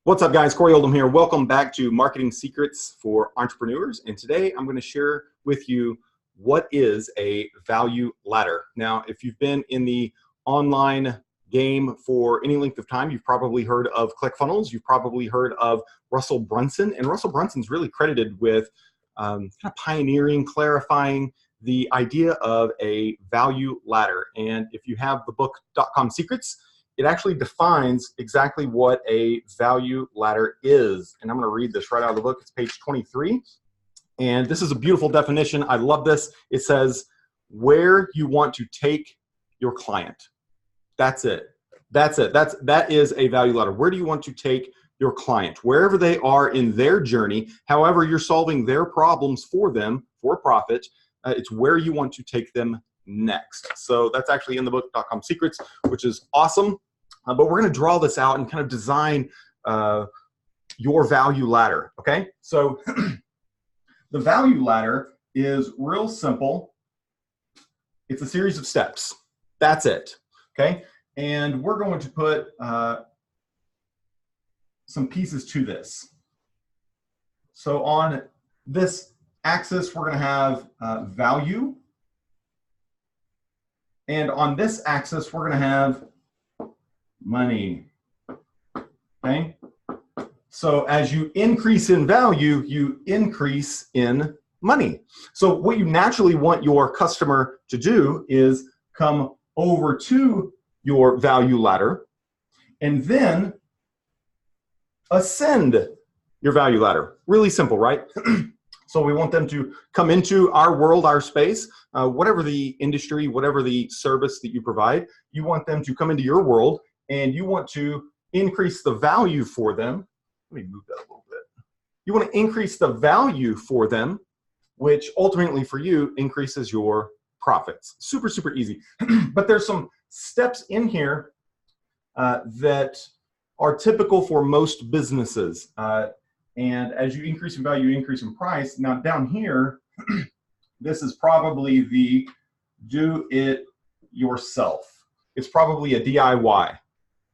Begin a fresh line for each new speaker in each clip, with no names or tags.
What's up, guys? Cory Oldham here. Welcome back to Marketing Secrets for Entrepreneurs. And today I'm going to share with you what is a value ladder. Now, if you've been in the online game for any length of time, you've probably heard of ClickFunnels. You've probably heard of Russell Brunson. And Russell Brunson's really credited with kind of pioneering, clarifying the idea of a value ladder. And if you have the book .com Secrets, it actually defines exactly what a value ladder is. And I'm going to read this right out of the book. It's page 23. And this is a beautiful definition. I love this. It says, where you want to take your client. That's it. That's it. That is a value ladder. Where do you want to take your client? Wherever they are in their journey, however you're solving their problems for them for profit, it's where you want to take them next. So that's actually in the book .com Secrets, which is awesome. But we're going to draw this out and kind of design your value ladder, okay? So the value ladder is real simple. It's a series of steps. That's it, okay? And we're going to put some pieces to this. So on this axis, we're going to have value. And on this axis, we're going to have money, okay? So as you increase in value, you increase in money. So what you naturally want your customer to do is come over to your value ladder and then ascend your value ladder. Really simple, right? So we want them to come into our world, our space, whatever the industry, whatever the service that you provide, you want them to come into your world and you want to increase the value for them. Let me move that a little bit. You want to increase the value for them, which ultimately for you increases your profits. Super, super easy. But there's some steps in here that are typical for most businesses. And as you increase in value, you increase in price. Now down here, this is probably the do it yourself. It's probably a DIY.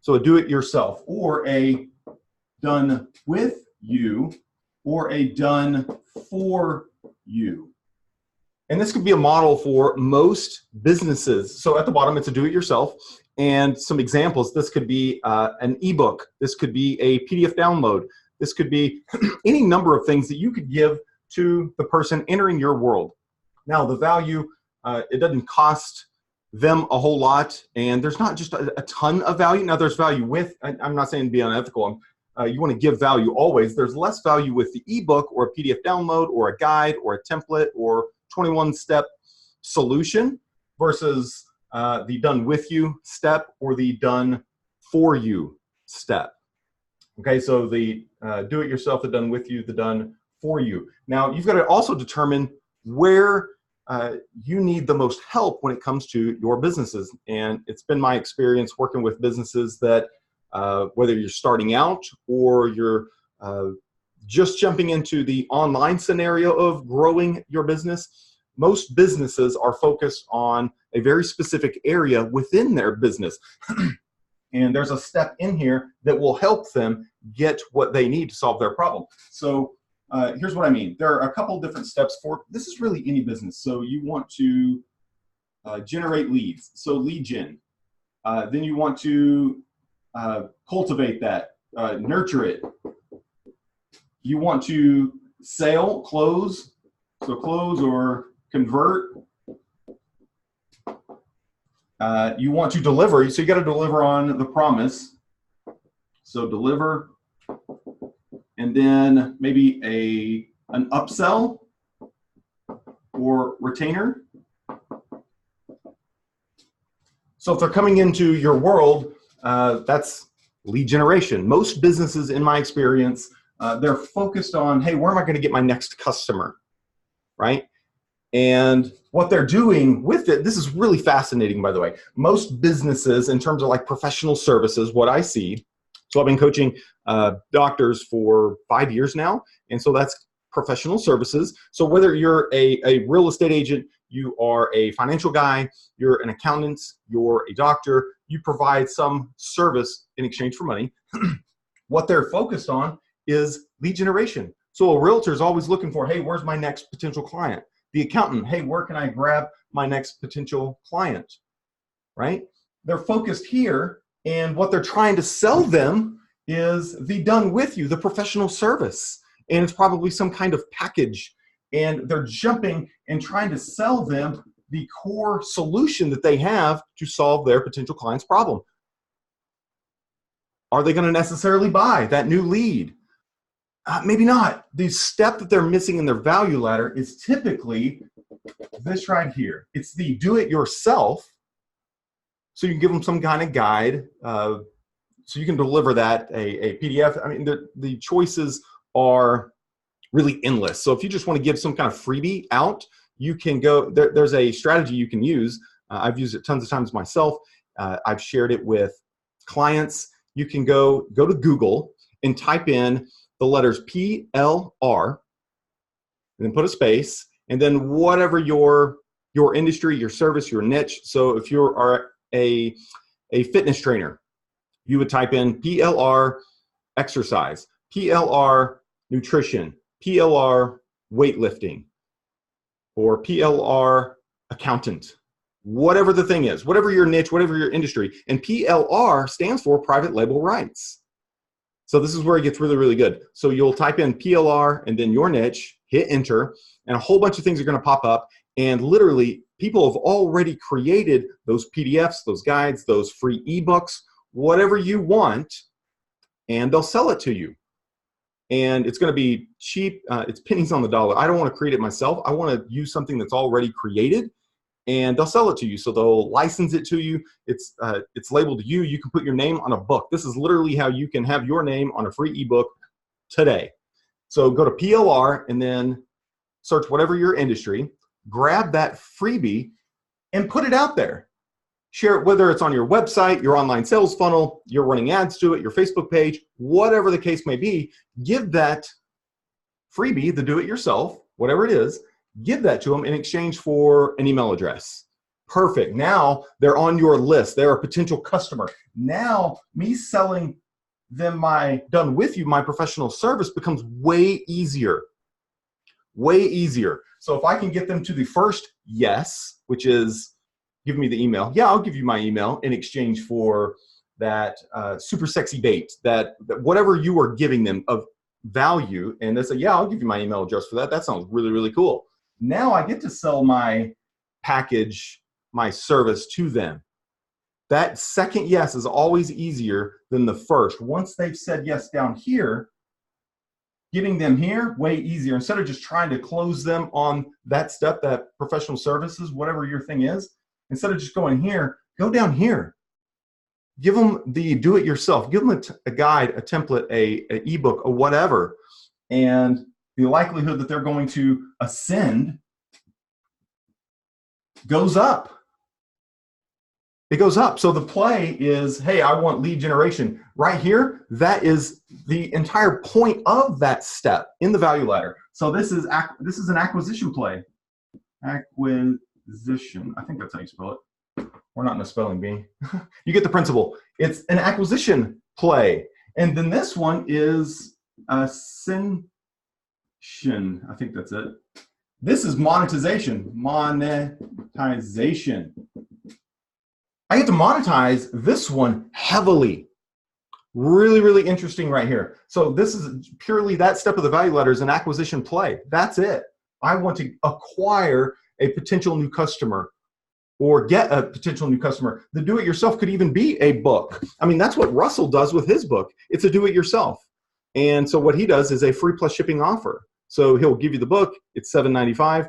So a do it yourself or a done with you or a done for you. And this could be a model for most businesses. So at the bottom, it's a do it yourself. And some examples, this could be an ebook. This could be a PDF download. This could be any number of things that you could give to the person entering your world. Now, the value, it doesn't cost them a whole lot, and there's not just a ton of value. Now, there's value with, I'm not saying be unethical. You want to give value always. There's less value with the ebook or a PDF download or a guide or a template or 21-step solution versus the done with you step or the done for you step. Okay, so the do it yourself, the done with you, the done for you. Now, you've got to also determine where you need the most help when it comes to your businesses. And it's been my experience working with businesses that whether you're starting out or you're just jumping into the online scenario of growing your business, most businesses are focused on a very specific area within their business. And there's a step in here that will help them get what they need to solve their problem. So here's what I mean. There are a couple different steps for, this is really any business. So you want to generate leads, so lead gen. Then you want to cultivate that, nurture it. You want to sell, close, so close or convert. You want to deliver, so you got to deliver on the promise. So deliver, and then maybe an upsell or retainer. So if they're coming into your world, that's lead generation. Most businesses, in my experience, they're focused on, hey, where am I going to get my next customer, right? And what they're doing with it, this is really fascinating, by the way. Most businesses, in terms of like professional services, what I see, so I've been coaching doctors for 5 years now, and so that's professional services. So whether you're a real estate agent, you are a financial guy, you're an accountant, you're a doctor, you provide some service in exchange for money. What they're focused on is lead generation. So a realtor is always looking for, hey, where's my next potential client? The accountant, hey, where can I grab my next potential client, right? They're focused here, and what they're trying to sell them is the done with you, the professional service. And it's probably some kind of package. And they're jumping and trying to sell them the core solution that they have to solve their potential client's problem. Are they going to necessarily buy that new lead? Maybe not. The step that they're missing in their value ladder is typically this right here. It's the do it yourself. So you can give them some kind of guide. So you can deliver that, a PDF. I mean, the choices are really endless. So if you just want to give some kind of freebie out, you can go, there's a strategy you can use. I've used it tons of times myself. I've shared it with clients. You can go to Google and type in the letters PLR, and then put a space, and then whatever your industry, your service, your niche. So if you are a fitness trainer, you would type in PLR exercise, PLR nutrition, PLR weightlifting, or PLR accountant, whatever the thing is, whatever your niche, whatever your industry. And PLR stands for private label rights. So this is where it gets really, really good. So you'll type in PLR and then your niche, hit enter, and a whole bunch of things are going to pop up. And literally, people have already created those PDFs, those guides, those free ebooks, whatever you want, and they'll sell it to you. And it's going to be cheap. It's pennies on the dollar. I don't want to create it myself. I want to use something that's already created, and they'll sell it to you. So they'll license it to you. It's labeled to you. You can put your name on a book. This is literally how you can have your name on a free ebook today. So go to PLR and then search whatever your industry, grab that freebie and put it out there. Share it, whether it's on your website, your online sales funnel, you're running ads to it, your Facebook page, whatever the case may be. Give that freebie, the do-it-yourself, whatever it is, give that to them in exchange for an email address. Perfect. Now they're on your list. They're a potential customer. Now me selling them my done with you, my professional service becomes way easier. Way easier. So if I can get them to the first yes, which is give me the email. Yeah, I'll give you my email in exchange for that super sexy bait, that whatever you are giving them of value. And they say, yeah, I'll give you my email address for that. That sounds really, really cool. Now I get to sell my package, my service to them. That second yes is always easier than the first. Once they've said yes down here, getting them here, way easier. Instead of just trying to close them on that step, that professional services, whatever your thing is, instead of just going here, go down here. Give them the do-it-yourself. Give them a guide, a template, an ebook, or whatever. And the likelihood that they're going to ascend goes up. It goes up. So the play is, hey, I want lead generation. Right here, that is the entire point of that step in the value ladder. So this is an acquisition play. Acquisition. I think that's how you spell it. We're not in a spelling bee. You get the principle. It's an acquisition play. And then this one is ascension. I think that's it. This is monetization. Monetization. I get to monetize this one heavily. Really, really interesting right here. So this is purely that step of the value ladder is an acquisition play. That's it. I want to acquire a potential new customer or get a potential new customer. The do-it-yourself could even be a book. I mean, that's what Russell does with his book. It's a do-it-yourself. And so what he does is a free plus shipping offer. So he'll give you the book. It's $7.95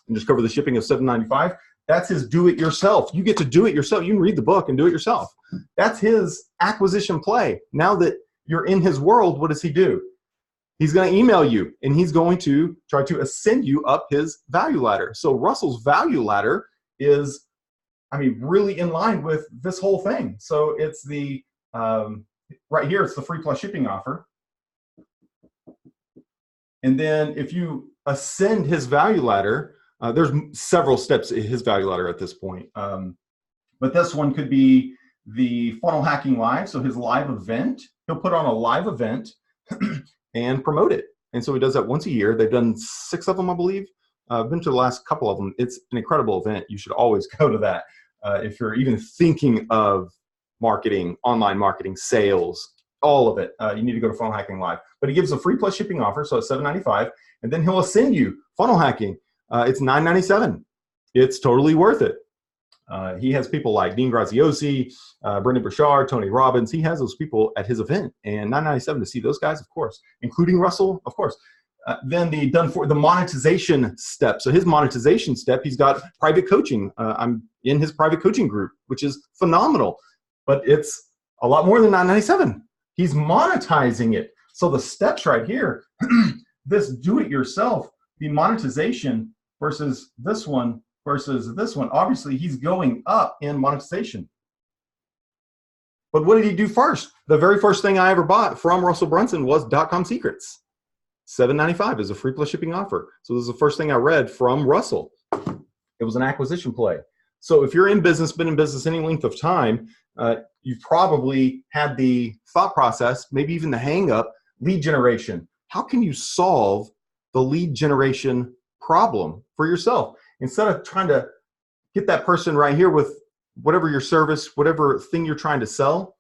and just cover the shipping of $7.95. That's his do-it-yourself. You get to do it yourself. You can read the book and do it yourself. That's his acquisition play. Now that you're in his world, what does he do? He's going to email you, and he's going to try to ascend you up his value ladder. So Russell's value ladder is, I mean, really in line with this whole thing. So it's the, right here, it's the free plus shipping offer. And then if you ascend his value ladder, there's several steps in his value ladder at this point. But this one could be the funnel hacking live, so his live event. he'll put on a live event and promote it. And so he does that once a year. They've done 6 of them, I believe. I've been to the last couple of them. It's an incredible event. You should always go to that. If you're even thinking of marketing, online marketing, sales, all of it, you need to go to Funnel Hacking Live. But he gives a free plus shipping offer, so it's $7.95, and then he'll send you funnel hacking. It's $9.97. It's totally worth it. He has people like Dean Graziosi, Brendan Burchard, Tony Robbins. He has those people at his event, and $9.97 to see those guys, of course, including Russell, of course. Then the monetization step. So his monetization step, he's got private coaching. I'm in his private coaching group, which is phenomenal, but it's a lot more than $9.97. He's monetizing it. So the steps right here, this do-it-yourself, the monetization versus this one, obviously he's going up in monetization. But what did he do first? The very first thing I ever bought from Russell Brunson was .com Secrets. $7.95 is a free plus shipping offer. So this is the first thing I read from Russell. It was an acquisition play. So if you're in business, been in business any length of time, you've probably had the thought process, maybe even the hang up, lead generation. How can you solve the lead generation problem for yourself? Instead of trying to get that person right here with whatever your service, whatever thing you're trying to sell,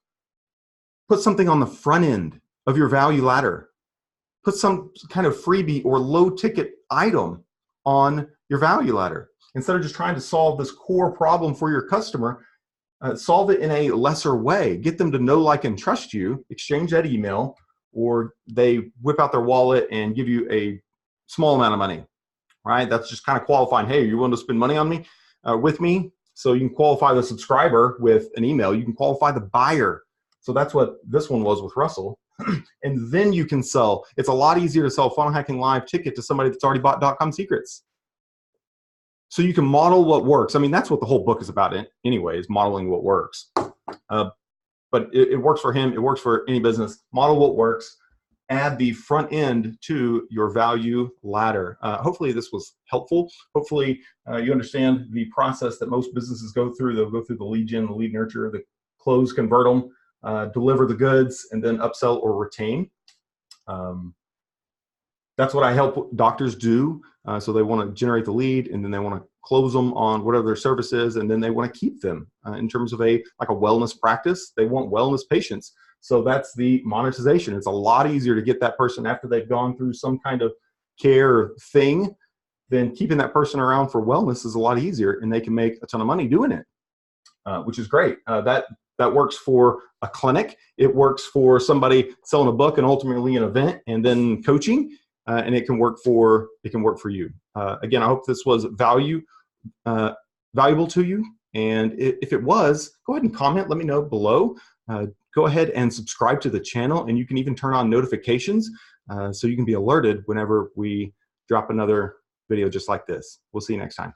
put something on the front end of your value ladder. Put some kind of freebie or low ticket item on your value ladder. Instead of just trying to solve this core problem for your customer, solve it in a lesser way. Get them to know, like, and trust you, exchange that email, or they whip out their wallet and give you a small amount of money, right? That's just kind of qualifying, hey, you want to spend money on me, with me? So you can qualify the subscriber with an email. You can qualify the buyer. So that's what this one was with Russell. And then you can sell. It's a lot easier to sell a Funnel Hacking Live ticket to somebody that's already bought .com Secrets. So you can model what works. I mean, that's what the whole book is about anyway, is modeling what works. But it works for him. It works for any business. Model what works. Add the front end to your value ladder. Hopefully this was helpful. Hopefully you understand the process that most businesses go through. They'll go through the lead gen, the lead nurture, the close, convert them, deliver the goods, and then upsell or retain. That's what I help doctors do. So they want to generate the lead, and then they want to close them on whatever their service is, and then they want to keep them in terms of like a wellness practice. They want wellness patients. So that's the monetization. It's a lot easier to get that person after they've gone through some kind of care thing. Then keeping that person around for wellness is a lot easier, and they can make a ton of money doing it, which is great. That works for a clinic. It works for somebody selling a book and ultimately an event, and then coaching. And it can work for you. Again, I hope this was valuable to you. And if it was, go ahead and comment. Let me know below. Go ahead and subscribe to the channel, and you can even turn on notifications so you can be alerted whenever we drop another video just like this. We'll see you next time.